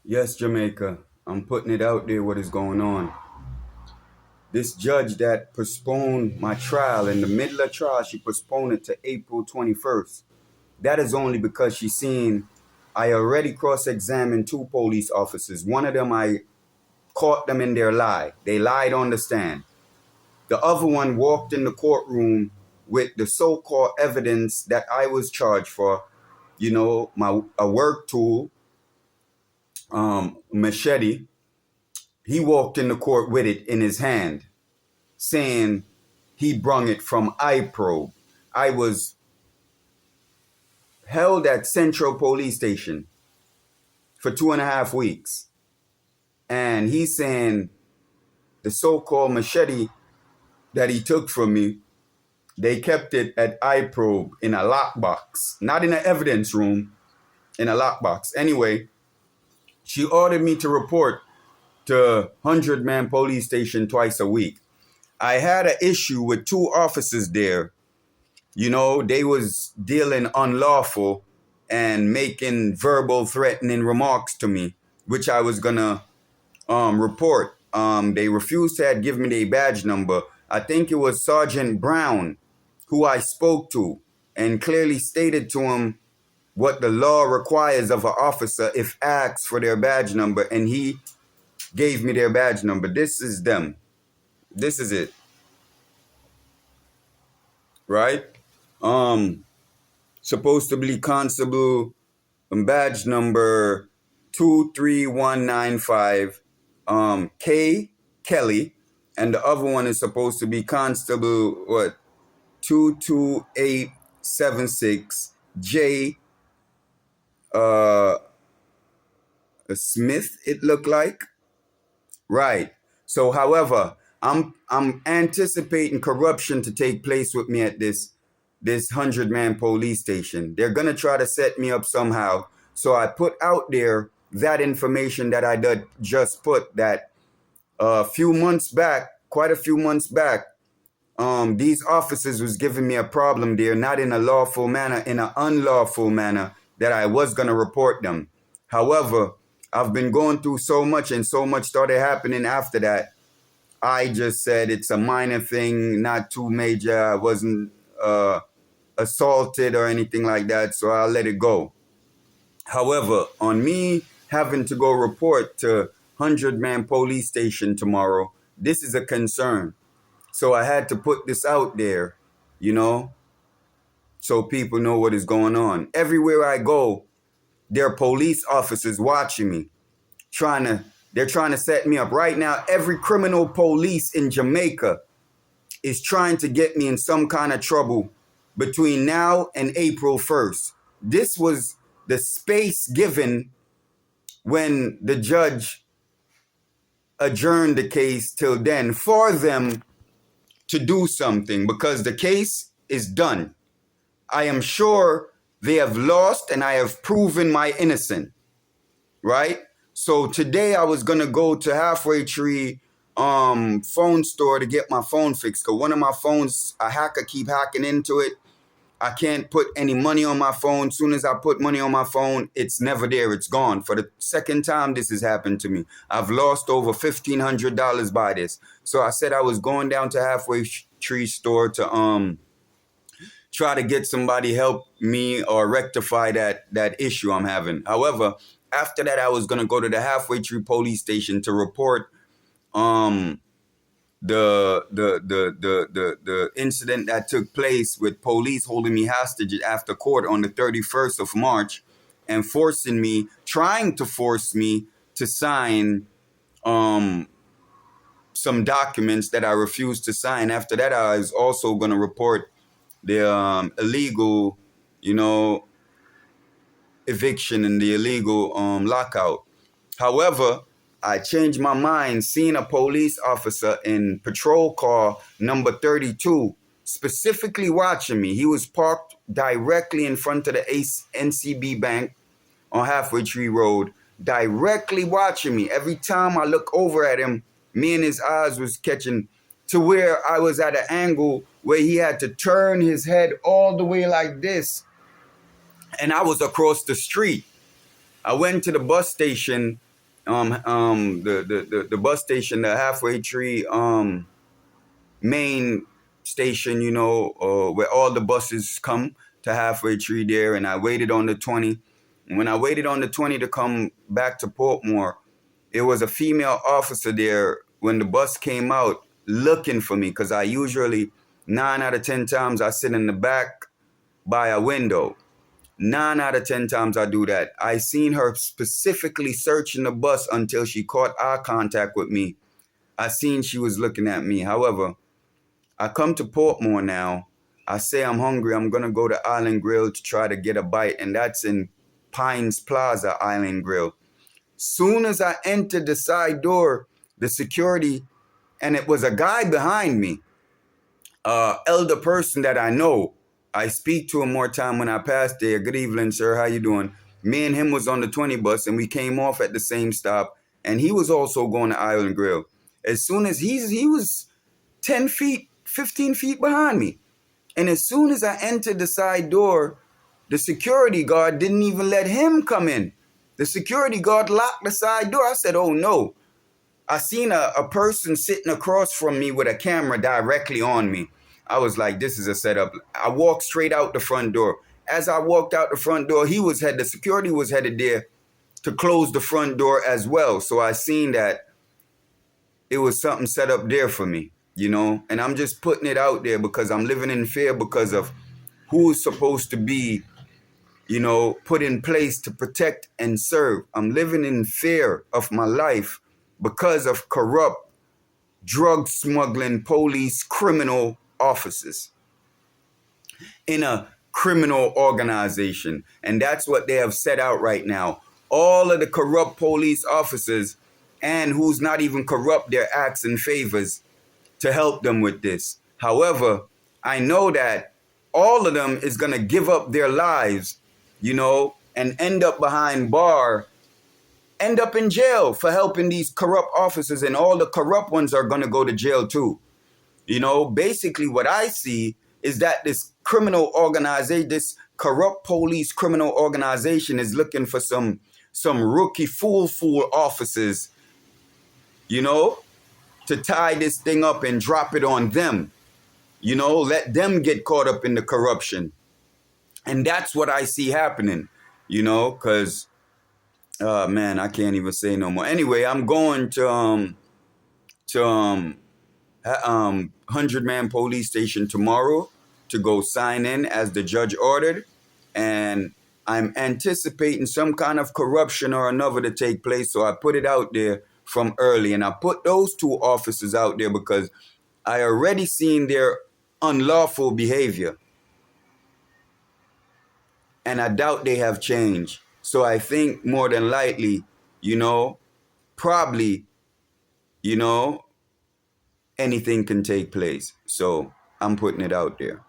Yes, Jamaica, I'm putting it out there what is going on. This judge that postponed my trial in the middle of trial, she postponed it to April 21st. That is only because she seen I already cross-examined two police officers. One of them, I caught them in their lie. They lied on the stand. The other one walked in the courtroom with the so-called evidence that I was charged for, a work tool, machete. He walked in the court with it in his hand, saying he brung it from iProbe. I was held at Central Police Station for 2.5 weeks. And he's saying the so-called machete that he took from me, they kept it at iProbe in a lockbox, not in an evidence room, in a lockbox. Anyway, she ordered me to report to 100-man police station twice a week. I had an issue with two officers there. They was dealing unlawful and making verbal threatening remarks to me, which I was gonna report. They refused to give me their badge number. I think it was Sergeant Brown who I spoke to and clearly stated to him what the law requires of an officer if asked for their badge number, and he gave me their badge number. This is them. This is it. Right? Supposed to be constable badge number 23195, K Kelly, and the other one is supposed to be constable 22876 J Smith, it looked like. Right. So however, I'm anticipating corruption to take place with me at this 100-man police station. They're gonna try to set me up somehow. So I put out there that information that I just put, that quite a few months back, these officers was giving me a problem there, not in a lawful manner, in an unlawful manner, that I was gonna report them. However, I've been going through so much, and so much started happening after that. I just said it's a minor thing, not too major. I wasn't assaulted or anything like that, so I'll let it go. However, on me having to go report to 100-man police station tomorrow, this is a concern. So I had to put this out there, so people know what is going on. Everywhere I go, there are police officers watching me, they're trying to set me up. Right now, every criminal police in Jamaica is trying to get me in some kind of trouble between now and April 1st. This was the space given when the judge adjourned the case till then for them to do something, because the case is done. I am sure they have lost, and I have proven my innocence, right? So today I was gonna go to Halfway Tree phone store to get my phone fixed, because one of my phones, a hacker keep hacking into it. I can't put any money on my phone. Soon as I put money on my phone, it's never there. It's gone. For the second time this has happened to me. I've lost over $1,500 by this. So I said I was going down to Halfway Tree store to try to get somebody help me or rectify that issue I'm having. However, after that, I was gonna go to the Halfway Tree police station to report the incident that took place with police holding me hostage after court on the 31st of March and trying to force me to sign some documents that I refused to sign. After that, I was also going to report the illegal, eviction and the illegal lockout. However, I changed my mind, seeing a police officer in patrol car number 32 specifically watching me. He was parked directly in front of the NCB Bank on Halfway Tree Road, directly watching me. Every time I look over at him, me and his eyes was catching, to where I was at an angle where he had to turn his head all the way like this, and I was across the street. I went to the bus station the bus station, the halfway tree main station, you know, where all the buses come to halfway tree there. And I waited on the 20. And when I waited on the 20 to come back to Portmore, it was a female officer there when the bus came out looking for me, because I usually 9 out of 10 times I sit in the back by a window. 9 out of 10 times I do that. I seen her specifically searching the bus until she caught eye contact with me. I seen she was looking at me. However, I come to Portmore now. I say I'm hungry. I'm going to go to Island Grill to try to get a bite. And that's in Pines Plaza Island Grill. Soon as I entered the side door, the security, and it was a guy behind me, elder person that I know. I speak to him more time when I pass there. Good evening, sir. How you doing? Me and him was on the 20 bus, and we came off at the same stop. And he was also going to Island Grill. As soon as he was 10 feet, 15 feet behind me. And as soon as I entered the side door, the security guard didn't even let him come in. The security guard locked the side door. I said, oh no. I seen a person sitting across from me with a camera directly on me. I was like, this is a setup. I walked straight out the front door. As I walked out the front door, the security was headed there to close the front door as well. So I seen that it was something set up there for me, you know, and I'm just putting it out there because I'm living in fear because of who's supposed to be, you know, put in place to protect and serve. I'm living in fear of my life because of corrupt, drug smuggling police, criminal officers in a criminal organization. And that's what they have set out right now. All of the corrupt police officers and who's not even corrupt, their acts and favors to help them with this. However, I know that all of them is going to give up their lives, you know, and end up behind bar, end up in jail for helping these corrupt officers, and all the corrupt ones are going to go to jail too. You know, basically what I see is that this criminal organization, this corrupt police criminal organization is looking for some rookie fool officers, you know, to tie this thing up and drop it on them, you know, let them get caught up in the corruption. And that's what I see happening, you know, because, man, I can't even say no more. Anyway, I'm going to 100-man police station tomorrow to go sign in as the judge ordered. And I'm anticipating some kind of corruption or another to take place. So I put it out there from early. And I put those two officers out there because I already seen their unlawful behavior. And I doubt they have changed. So I think more than likely, you know, probably, you know, anything can take place. So I'm putting it out there.